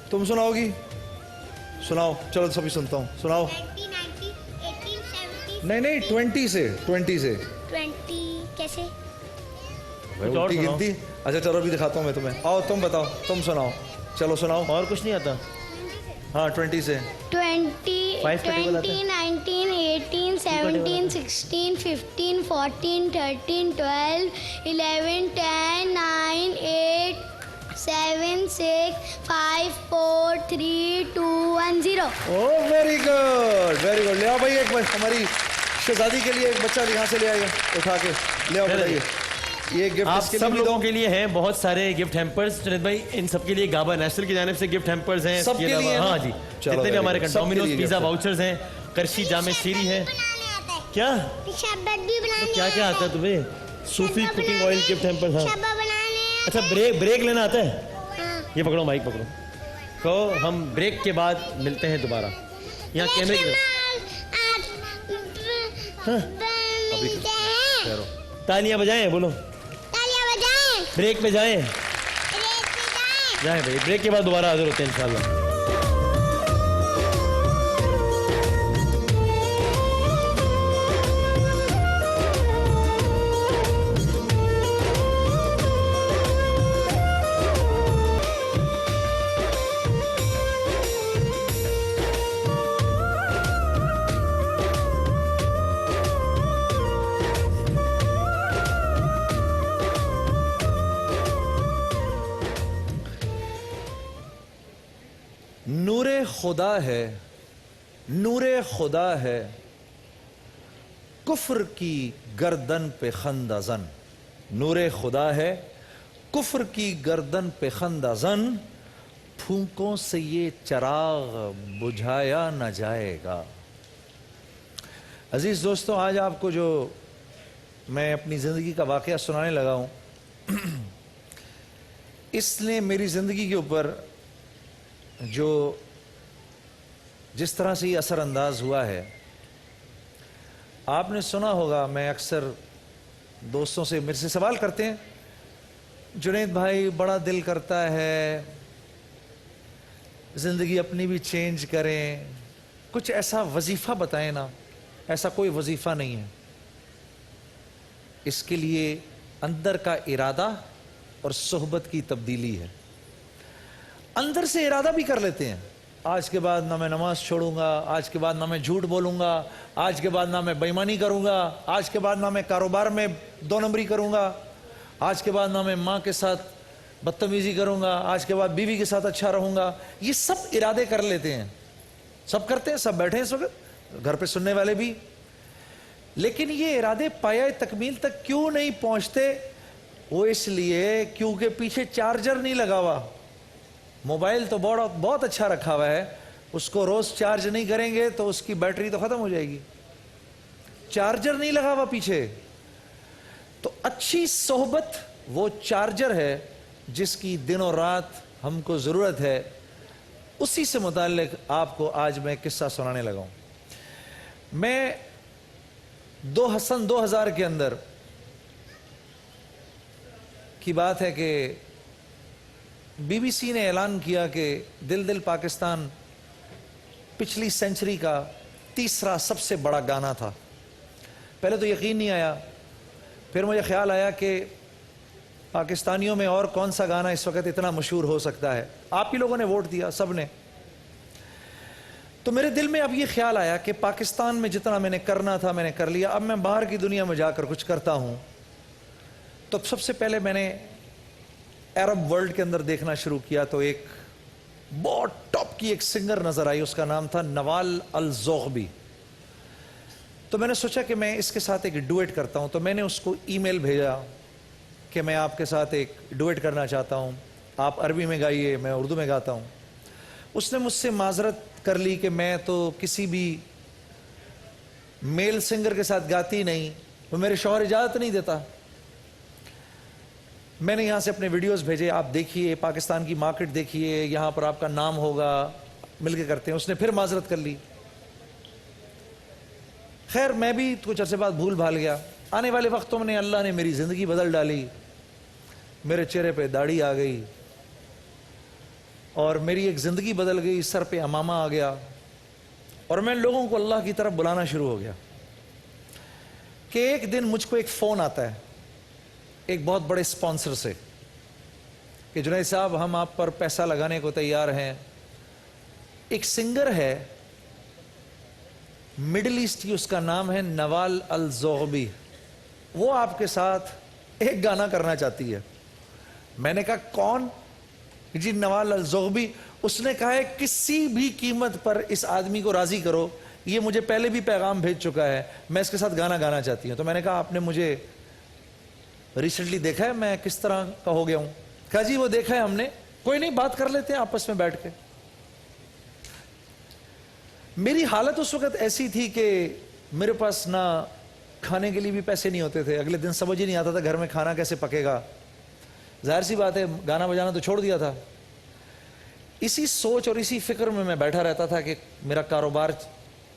تم سناؤ گی؟ سناؤ, چلو سبھی سنتا ہوں, سناؤ. نہیں 20 سے 20 کیسے؟ الٹی گنتی. اچھا چلو ابھی دکھاتا ہوں میں تمہیں. آؤ تم بتاؤ, تم سناؤ, چلو سناؤ. اور کچھ نہیں آتا؟ ہاں 20 سے. 20 19 18 17 16 15 14 13 12 11 10 9 8 7 6 5 4 3 2 1 0. Very good very good. لے آؤ بھائی ایک ہماری شہزادی کے لیے ایک بچہ یہاں سے لے آئیے اٹھا کے. لے آؤ بتائیے, یہ گفٹ آپ سب لوگوں کے لیے ہیں بہت سارے گفٹ ہیمپرز. جنید بھائی ان سب کے لیے گابا نیشنل کی جانب سے گفٹ ہیمپرز ہیں. سب کے لیے؟ ہاں جی, جتنے بھی ہمارے ڈومینوز پیزا واؤچرز ہیں, کرشی جامع شیری ہے. کیا کیا کیا آتا ہے تمہیں؟ صوفی کوکنگ آئل گفٹ ہیمپرز. ہاں اچھا, بریک لینا آتا ہے؟ یہ پکڑو مائک پکڑو. تو ہم بریک کے بعد ملتے ہیں دوبارہ یہاں کیمرے کی. تالیاں بجائیں, بولو بریک پہ جائیں. جائیں بھائی, بریک کے بعد دوبارہ حاضر ہوتے ہیں انشاءاللہ. خدا ہے, نور خدا ہے, کفر کی گردن پہ خندہ زن. نور خدا ہے, کفر کی گردن پہ خندہ زن, پھونکوں سے یہ چراغ بجھایا نہ جائے گا. عزیز دوستو, آج آپ کو جو میں اپنی زندگی کا واقعہ سنانے لگا ہوں, اس نے میری زندگی کے اوپر جو جس طرح سے یہ اثر انداز ہوا ہے, آپ نے سنا ہوگا. میں اکثر دوستوں سے میرے سے سوال کرتے ہیں, جنید بھائی بڑا دل کرتا ہے زندگی اپنی بھی چینج کریں, کچھ ایسا وظیفہ بتائیں نا. ایسا کوئی وظیفہ نہیں ہے. اس کے لیے اندر کا ارادہ اور صحبت کی تبدیلی ہے. اندر سے ارادہ بھی کر لیتے ہیں, آج کے بعد نہ میں نماز چھوڑوں گا, آج کے بعد نہ میں جھوٹ بولوں گا, آج کے بعد نہ میں بے ایمانی کروں گا, آج کے بعد نہ میں کاروبار میں 2 نمبری کروں گا, آج کے بعد نہ میں ماں کے ساتھ بدتمیزی کروں گا, آج کے بعد بیوی کے ساتھ اچھا رہوں گا. یہ سب ارادے کر لیتے ہیں, سب کرتے ہیں, سب بیٹھے ہیں اس وقت گھر پہ سننے والے بھی. لیکن یہ ارادے پایہ تکمیل تک کیوں نہیں پہنچتے؟ وہ اس لیے کیونکہ پیچھے چارجر نہیں لگا ہوا. موبائل تو بہت اچھا رکھا ہوا ہے, اس کو روز چارج نہیں کریں گے تو اس کی بیٹری تو ختم ہو جائے گی. چارجر نہیں لگا ہوا پیچھے. تو اچھی صحبت وہ چارجر ہے جس کی دن اور رات ہم کو ضرورت ہے. اسی سے متعلق آپ کو آج میں قصہ سنانے لگا ہوں. میں 2000 کے اندر کی بات ہے کہ بی بی سی نے اعلان کیا کہ دل دل پاکستان پچھلی سینچری کا 3را سب سے بڑا گانا تھا. پہلے تو یقین نہیں آیا, پھر مجھے خیال آیا کہ پاکستانیوں میں اور کون سا گانا اس وقت اتنا مشہور ہو سکتا ہے. آپ ہی لوگوں نے ووٹ دیا, سب نے. تو میرے دل میں اب یہ خیال آیا کہ پاکستان میں جتنا میں نے کرنا تھا میں نے کر لیا, اب میں باہر کی دنیا میں جا کر کچھ کرتا ہوں. تو سب سے پہلے میں نے عرب ورلڈ کے اندر دیکھنا شروع کیا, تو ایک بہت ٹاپ کی ایک سنگر نظر آئی, اس کا نام تھا نوال الزغبی. تو میں نے سوچا کہ میں اس کے ساتھ ایک ڈویٹ کرتا ہوں. تو میں نے اس کو ای میل بھیجا کہ میں آپ کے ساتھ ایک ڈویٹ کرنا چاہتا ہوں, آپ عربی میں گائیے, میں اردو میں گاتا ہوں. اس نے مجھ سے معذرت کر لی کہ میں تو کسی بھی میل سنگر کے ساتھ گاتی نہیں, وہ میرے شوہر اجازت نہیں دیتا. میں نے یہاں سے اپنے ویڈیوز بھیجے, آپ دیکھیے, پاکستان کی مارکیٹ دیکھیے, یہاں پر آپ کا نام ہوگا, مل کے کرتے ہیں. اس نے پھر معذرت کر لی. خیر میں بھی کچھ عرصے بعد بھول بھال گیا. آنے والے وقتوں میں اللہ نے میری زندگی بدل ڈالی, میرے چہرے پہ داڑھی آ گئی اور میری ایک زندگی بدل گئی, سر پہ امامہ آ گیا اور میں لوگوں کو اللہ کی طرف بلانا شروع ہو گیا. کہ ایک دن مجھ کو ایک فون آتا ہے ایک بہت بڑے اسپانسر سے کہ جنید صاحب ہم آپ پر پیسہ لگانے کو تیار ہیں. ایک سنگر ہے مڈل ایسٹ کی, اس کا نام ہے نوال الزغبی, وہ آپ کے ساتھ ایک گانا کرنا چاہتی ہے. میں نے کہا کون؟ جی نوال الزغبی. اس نے کہا ہے کسی بھی قیمت پر اس آدمی کو راضی کرو, یہ مجھے پہلے بھی پیغام بھیج چکا ہے, میں اس کے ساتھ گانا گانا چاہتی ہوں. تو میں نے کہا آپ نے مجھے ریسنٹلی دیکھا ہے میں کس طرح کا ہو گیا ہوں؟ کہا جی وہ دیکھا ہے ہم نے, کوئی نہیں بات کر لیتے ہیں آپس میں بیٹھ کے. میری حالت اس وقت ایسی تھی کہ میرے پاس نہ کھانے کے لیے بھی پیسے نہیں ہوتے تھے, اگلے دن سمجھ ہی نہیں آتا تھا گھر میں کھانا کیسے پکے گا. ظاہر سی بات ہے گانا بجانا تو چھوڑ دیا تھا. اسی سوچ اور اسی فکر میں بیٹھا رہتا تھا کہ میرا کاروبار,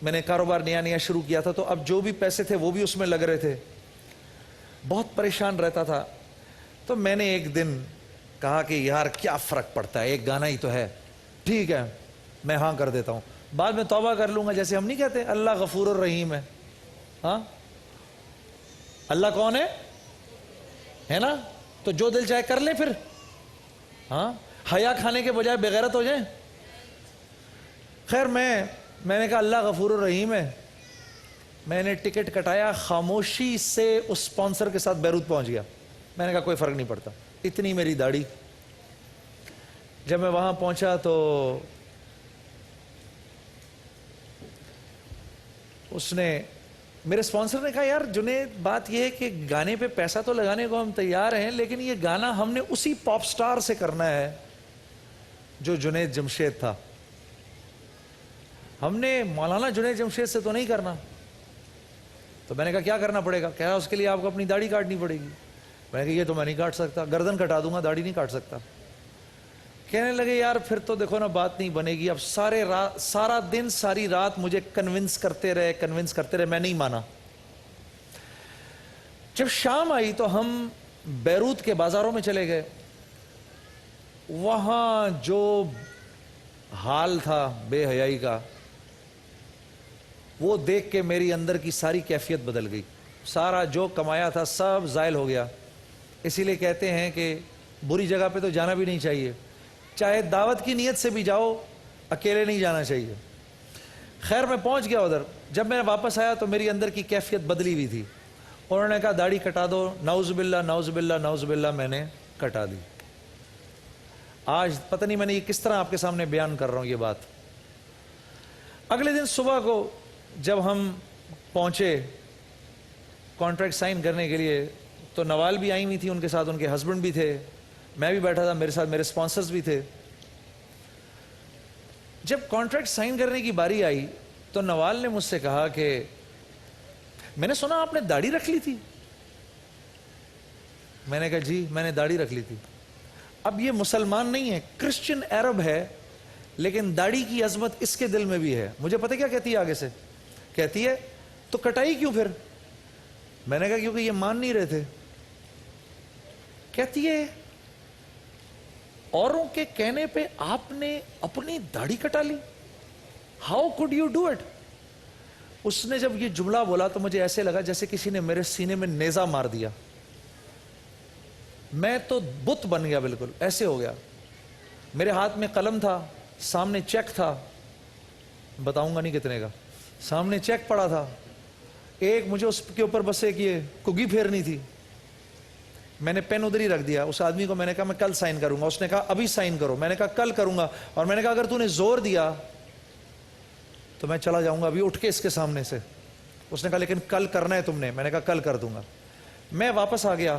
میں نے کاروبار نیا نیا شروع کیا تھا, تو اب جو بھی پیسے تھے وہ بھی اس میں لگ رہے تھے, بہت پریشان رہتا تھا. تو میں نے ایک دن کہا کہ یار کیا فرق پڑتا ہے, ایک گانا ہی تو ہے, ٹھیک ہے میں ہاں کر دیتا ہوں, بعد میں توبہ کر لوں گا. جیسے ہم نہیں کہتے اللہ غفور الرحیم ہے, ہاں اللہ کون ہے نا, تو جو دل چاہے کر لیں پھر, ہاں حیا کھانے کے بجائے بغیرت ہو جائیں. خیر میں نے کہا اللہ غفور الرحیم ہے. میں نے ٹکٹ کٹایا, خاموشی سے اس اسپانسر کے ساتھ بیروت پہنچ گیا. میں نے کہا کوئی فرق نہیں پڑتا, اتنی میری داڑھی. جب میں وہاں پہنچا تو اس نے, میرے اسپانسر نے کہا یار جنید بات یہ ہے کہ گانے پہ پیسہ تو لگانے کو ہم تیار ہیں, لیکن یہ گانا ہم نے اسی پاپ سٹار سے کرنا ہے جو جنید جمشید تھا, ہم نے مولانا جنید جمشید سے تو نہیں کرنا. تو میں نے کہا کیا کرنا پڑے گا؟ کہا اس کے لیے آپ کو اپنی داڑھی کاٹنی پڑے گی. میں نے کہا یہ تو میں نہیں کاٹ سکتا, گردن کٹا دوں گا, داڑھی نہیں کاٹ سکتا. کہنے لگے یار پھر تو دیکھو نا بات نہیں بنے گی. اب سارا دن ساری رات مجھے کنونس کرتے رہے, میں نہیں مانا. جب شام آئی تو ہم بیروت کے بازاروں میں چلے گئے. وہاں جو حال تھا بے حیائی کا, وہ دیکھ کے میری اندر کی ساری کیفیت بدل گئی. سارا جو کمایا تھا سب زائل ہو گیا. اسی لیے کہتے ہیں کہ بری جگہ پہ تو جانا بھی نہیں چاہیے, چاہے دعوت کی نیت سے بھی جاؤ, اکیلے نہیں جانا چاہیے. خیر میں پہنچ گیا ادھر. جب میں واپس آیا تو میری اندر کی کیفیت بدلی ہوئی تھی. انہوں نے کہا داڑھی کٹا دو. نعوذ باللہ نعوذ باللہ نعوذ باللہ, میں نے کٹا دی. آج پتہ نہیں میں نے یہ کس طرح آپ کے سامنے بیان کر رہا ہوں یہ بات. اگلے دن صبح کو جب ہم پہنچے کانٹریکٹ سائن کرنے کے لیے, تو نوال بھی آئی ہوئی تھی, ان کے ساتھ ان کے ہسبینڈ بھی تھے, میں بھی بیٹھا تھا, میرے ساتھ میرے اسپانسرز بھی تھے. جب کانٹریکٹ سائن کرنے کی باری آئی تو نوال نے مجھ سے کہا کہ میں نے سنا آپ نے داڑھی رکھ لی تھی. میں نے کہا جی میں نے داڑھی رکھ لی تھی. اب یہ مسلمان نہیں ہے, کرسچن عرب ہے, لیکن داڑھی کی عظمت اس کے دل میں بھی ہے. مجھے پتہ کیا کہتی ہے آگے سے, کہتی ہے تو کٹائی کیوں پھر؟ میں نے کہا کیونکہ یہ مان نہیں رہے تھے. کہتی ہے اوروں کے کہنے پہ آپ نے اپنی داڑھی کٹا لی, how could you do it. اس نے جب یہ جملہ بولا تو مجھے ایسے لگا جیسے کسی نے میرے سینے میں نیزہ مار دیا. میں تو بت بن گیا, بالکل ایسے ہو گیا. میرے ہاتھ میں قلم تھا, سامنے چیک تھا, بتاؤں گا نہیں کتنے کا, سامنے چیک پڑا تھا. ایک مجھے اس کے اوپر بس ایک یہ کگی پھیرنی تھی. میں نے پین ادھر ہی رکھ دیا. اس آدمی کو میں نے کہا میں کل سائن کروں گا. اس نے کہا ابھی سائن کرو. میں نے کہا کل کروں گا. اور میں نے کہا اگر تو نے زور دیا تو میں چلا جاؤں گا ابھی اٹھ کے اس کے سامنے سے. اس نے کہا لیکن کل کرنا ہے تم نے. میں نے کہا کل کر دوں گا. میں واپس آ گیا.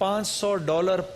$500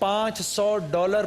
$500